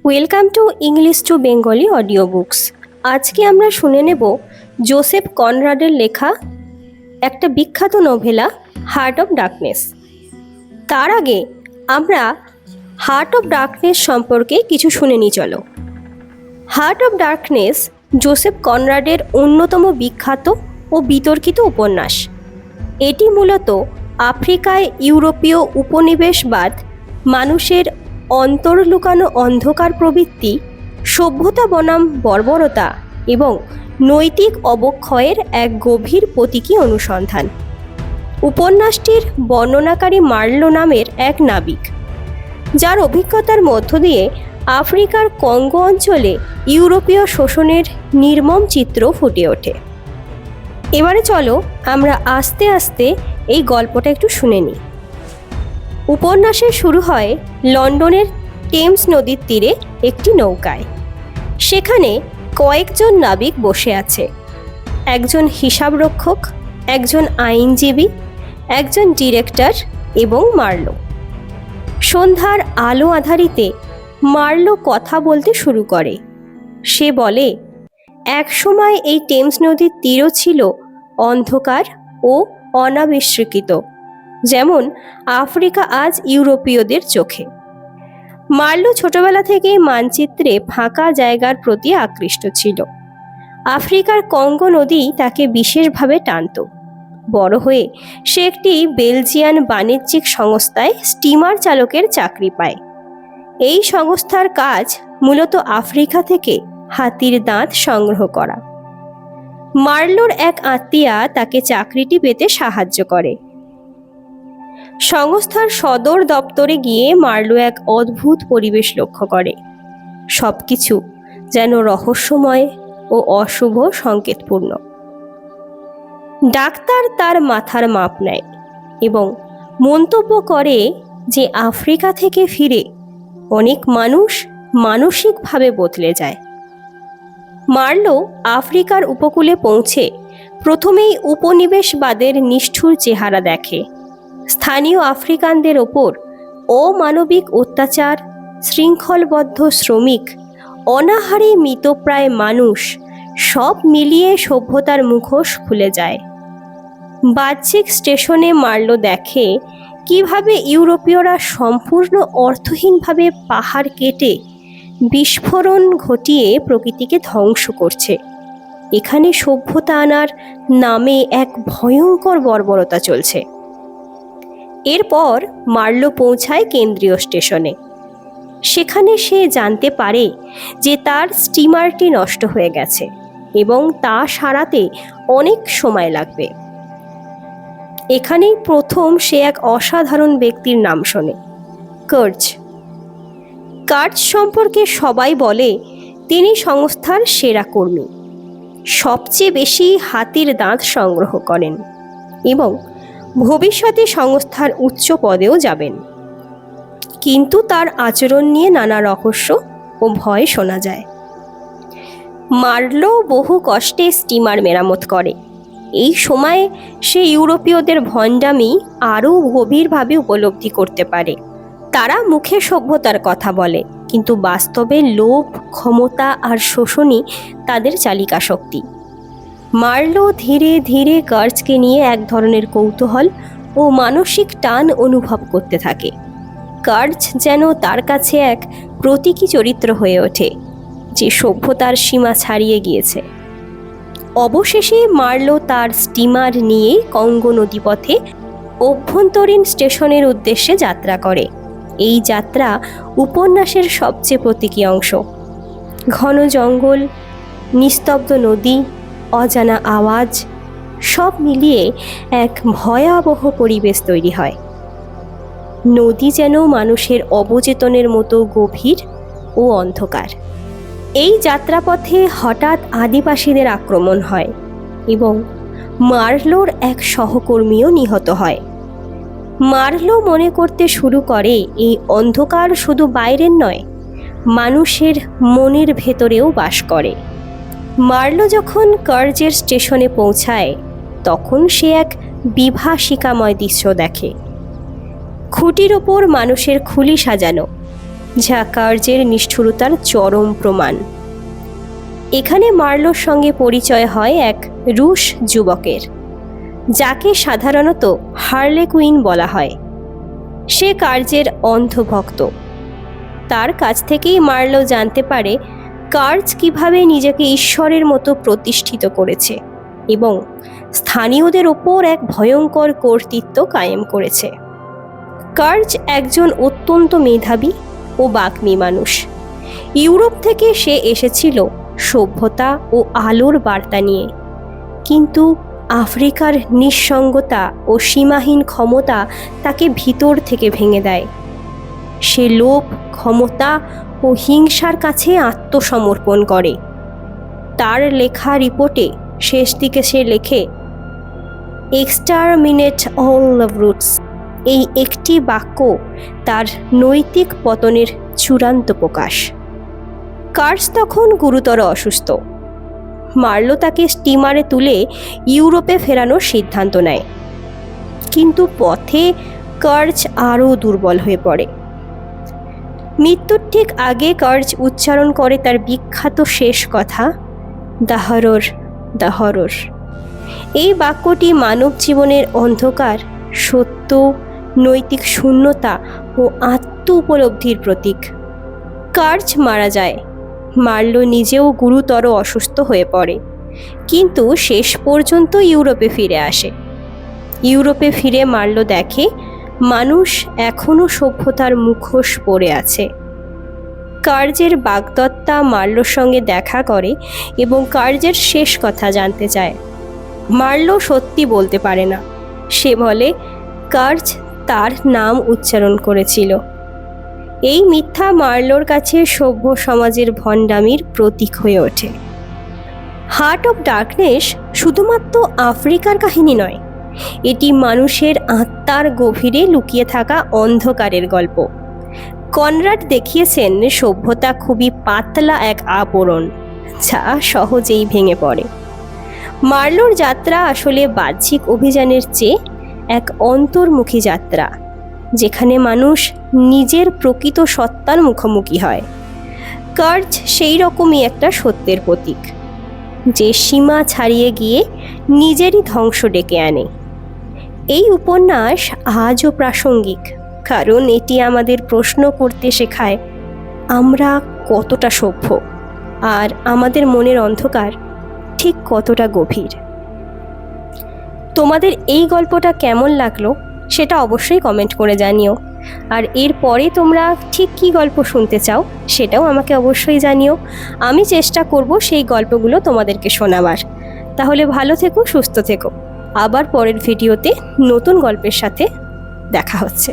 Welcome to English to Bengali audio books. আজকে আমরা শুনে নেব জোসেফ কনরাডের লেখা একটা বিখ্যাত নোভেলা হার্ট অফ ডার্কনেস। তার আগে আমরা হার্ট অফ ডার্কনেস সম্পর্কে কিছু শুনে নিই চলো। হার্ট অফ ডার্কনেস জোসেফ কনরাডের অন্যতম বিখ্যাত ও বিতর্কিত উপন্যাস। এটি মূলত আফ্রিকায় ইউরোপীয় উপনিবেশবাদ, মানুষের অন্তর্লুকানো অন্ধকার প্রবৃত্তি, সভ্যতা বনাম বর্বরতা এবং নৈতিক অবক্ষয়ের এক গভীর প্রতীকী অনুসন্ধান। উপন্যাসটির বর্ণনাকারী মার্লো নামের এক নাবিক, যার অভিজ্ঞতার মধ্য দিয়ে আফ্রিকার কঙ্গো অঞ্চলে ইউরোপীয় শোষণের নির্মম চিত্র ফুটে ওঠে। এবারে চলো আমরা আস্তে আস্তে এই গল্পটা একটু শুনে নিই। উপন্যাসের শুরু হয় লন্ডনের টেমস নদীর তীরে একটি নৌকায়। সেখানে কয়েকজন নাবিক বসে আছে, একজন হিসাবরক্ষক, একজন আইনজীবী, একজন ডিরেক্টর এবং মার্লো। সন্ধ্যার আলো আঁধারিতে মার্লো কথা বলতে শুরু করে। সে বলে, একসময় এই টেমস নদীর তীরও ছিল অন্ধকার ও অনাবিষ্কৃত, যেমন আফ্রিকা আজ ইউরোপীয়দের চোখে। মার্লো ছোটবেলা থেকেই মানচিত্রে ফাঁকা জায়গার প্রতি আকৃষ্ট ছিল। আফ্রিকার কঙ্গো নদী তাকে বিশেষভাবে টানত। বড় হয়ে সে একটি বেলজিয়ান বাণিজ্যিক সংস্থায় স্টিমার চালকের চাকরি পায়। এই সংস্থার কাজ মূলত আফ্রিকা থেকে হাতির দাঁত সংগ্রহ করা। মার্লোর এক আত্মীয়া তাকে চাকরিটি পেতে সাহায্য করে। সংস্থার সদর দপ্তরে গিয়ে মার্লো এক অদ্ভুত পরিবেশ লক্ষ্য করে। সবকিছু যেন রহস্যময় ও অশুভ সংকেতপূর্ণ। ডাক্তার তার মাথার মাপ নেয় এবং মন্তব্য করে যে আফ্রিকা থেকে ফিরে অনেক মানুষ মানসিকভাবে বদলে যায়। মার্লো আফ্রিকার উপকূলে পৌঁছে প্রথমেই উপনিবেশবাদের নিষ্ঠুর চেহারা দেখে। স্থানীয় আফ্রিকানদের ওপর অমানবিক অত্যাচার, শৃঙ্খলবদ্ধ শ্রমিক, অনাহারে মৃতপ্রায় মানুষ, সব মিলিয়ে সভ্যতার মুখোশ খুলে যায়। বাহ্যিক স্টেশনে মার্লো দেখে কিভাবে ইউরোপীয়রা সম্পূর্ণ অর্থহীনভাবে পাহাড় কেটে বিস্ফোরণ ঘটিয়ে প্রকৃতিকে ধ্বংস করছে। এখানে সভ্যতা আনার নামে এক ভয়ঙ্কর বর্বরতা চলছে। এরপর মার্লো পৌঁছায় কেন্দ্রীয় স্টেশনে। সেখানে সে জানতে পারে যে তার স্টিমারটি নষ্ট হয়ে গেছে এবং তা সারাতে অনেক সময় লাগবে। এখানেই প্রথম সে এক অসাধারণ ব্যক্তির নাম শোনে, কার্চ। কার্চ সম্পর্কে সবাই বলে তিনি সংস্থার সেরা কর্মী, সবচেয়ে বেশি হাতির দাঁত সংগ্রহ করেন এবং ভবিষ্যতে সংস্থার উচ্চ পদেও যাবেন। কিন্তু তার আচরণ নিয়ে নানা রহস্য ও ভয় শোনা যায়। মার্লো বহু কষ্টে স্টিমার মেরামত করে। এই সময়ে সে ইউরোপীয়দের ভণ্ডামি আরও গভীরভাবে উপলব্ধি করতে পারে। তারা মুখে সভ্যতার কথা বলে, কিন্তু বাস্তবে লোভ, ক্ষমতা আর শোষণই তাদের চালিকা শক্তি। মার্লো ধীরে ধীরে কার্চকে নিয়ে এক ধরনের কৌতূহল ও মানসিক টান অনুভব করতে থাকে। কার্চ যেন তার কাছে এক প্রতীকী চরিত্র হয়ে ওঠে, যে সভ্যতার সীমা ছাড়িয়ে গিয়েছে। অবশেষে মার্লো তার স্টিমার নিয়ে কঙ্গো নদীপথে অভ্যন্তরীণ স্টেশনের উদ্দেশ্যে যাত্রা করে। এই যাত্রা উপন্যাসের সবচেয়ে প্রতীকী অংশ। ঘন জঙ্গল, নিস্তব্ধ নদী, অজানা আওয়াজ, সব মিলিয়ে এক ভয়াবহ পরিবেশ তৈরি হয়। নদী যেন মানুষের অবচেতনের মতো গভীর ও অন্ধকার। এই যাত্রাপথে হঠাৎ আদিবাসীদের আক্রমণ হয় এবং মার্লোর এক সহকর্মীও নিহত হয়। মার্লো মনে করতে শুরু করে এই অন্ধকার শুধু বাইরের নয়, মানুষের মনের ভেতরেও বাস করে। মার্লো যখন কার্চের স্টেশনে পৌঁছায় তখন সে এক বিভীষিকাময় দৃশ্য দেখে। খুঁটির ওপর মানুষের খুলি সাজানো, যা কার্জের নিষ্ঠুরতার চরম প্রমাণ। এখানে মার্লোর সঙ্গে পরিচয় হয় এক রুশ যুবকের, যাকে সাধারণত হার্লে কুইন বলা হয়। সে কার্জের অন্ধভক্ত। তার কাছ থেকেই মার্লো জানতে পারে কার্জ কিভাবে নিজেকে ঈশ্বরের মতো প্রতিষ্ঠিত করেছে এবং স্থানীয়দের ওপর এক ভয়ঙ্কর কর্তৃত্ব কায়েম করেছে। কার্জ একজন অত্যন্ত মেধাবী ও বাগ্মী মানুষ। ইউরোপ থেকে সে এসেছিল সভ্যতা ও আলোর বার্তা নিয়ে, কিন্তু আফ্রিকার নিঃসঙ্গতা ও সীমাহীন ক্ষমতা তাকে ভিতর থেকে ভেঙে দেয়। সে লোভ, ক্ষমতা ও হিংসার কাছে আত্মসমর্পণ করে। তার লেখা রিপোর্টে শেষ দিকে সে লেখে, এক্সটারমিনেট অল দ্য রুটস। এই একটি বাক্য তার নৈতিক পতনের চূড়ান্ত প্রকাশ। কার্জ তখন গুরুতর অসুস্থ। মার্লো তাকে স্টিমারে তুলে ইউরোপে ফেরানোর সিদ্ধান্ত নেয়, কিন্তু পথে কার্জ আরও দুর্বল হয়ে পড়ে। মৃত্যুর ঠিক আগে কার্জ উচ্চারণ করে তার বিখ্যাত শেষ কথা, দ্য হরর, দ্য হরর। এই বাক্যটি মানব জীবনের অন্ধকার, সত্য, নৈতিক শূন্যতা ও আত্ম উপলব্ধির প্রতীক। কার্জ মারা যায়। মার্লো নিজেও গুরুতর অসুস্থ হয়ে পড়ে, কিন্তু শেষ পর্যন্ত ইউরোপে ফিরে আসে। ইউরোপে ফিরে মার্লো দেখে মানুষ এখনও সভ্যতার মুখোশ পরে আছে। কার্জের বাগদত্তা মার্লোর সঙ্গে দেখা করে এবং কার্জের শেষ কথা জানতে চায়। মার্লো সত্যি বলতে পারে না। সে বলে কার্জ তার নাম উচ্চারণ করেছিল। এই মিথ্যা মার্লোর কাছে সভ্য সমাজের ভণ্ডামির প্রতীক হয়ে ওঠে। হার্ট অফ ডার্কনেস শুধুমাত্র আফ্রিকার কাহিনী নয়, এটি মানুষের আত্মার গভীরে লুকিয়ে থাকা অন্ধকারের গল্প। কনরাড দেখিয়েছেন সভ্যতা খুবই পাতলা এক আবরণ, যা সহজেই ভেঙে পড়ে। মার্লোর যাত্রা আসলে বাহ্যিক অভিযানের চেয়ে এক অন্তর্মুখী যাত্রা, যেখানে মানুষ নিজের প্রকৃত সত্তার মুখোমুখি হয়। কার্জ সেই রকমই একটা সত্যের প্রতীক, যে সীমা ছাড়িয়ে গিয়ে নিজেরই ধ্বংস ডেকে আনে। এই উপন্যাস আজও প্রাসঙ্গিক, কারণ এটি আমাদের প্রশ্ন করতে শেখায় আমরা কতটা সভ্য আর আমাদের মনের অন্ধকার ঠিক কতটা গভীর। তোমাদের এই গল্পটা কেমন লাগলো সেটা অবশ্যই কমেন্ট করে জানিও, আর এরপরে তোমরা ঠিক কী গল্প শুনতে চাও সেটাও আমাকে অবশ্যই জানিও। আমি চেষ্টা করব সেই গল্পগুলো তোমাদেরকে শোনাবার। তাহলে ভালো থেকো, সুস্থ থেকো। আবার পরের ভিডিওতে নতুন গল্পের সাথে দেখা হচ্ছে।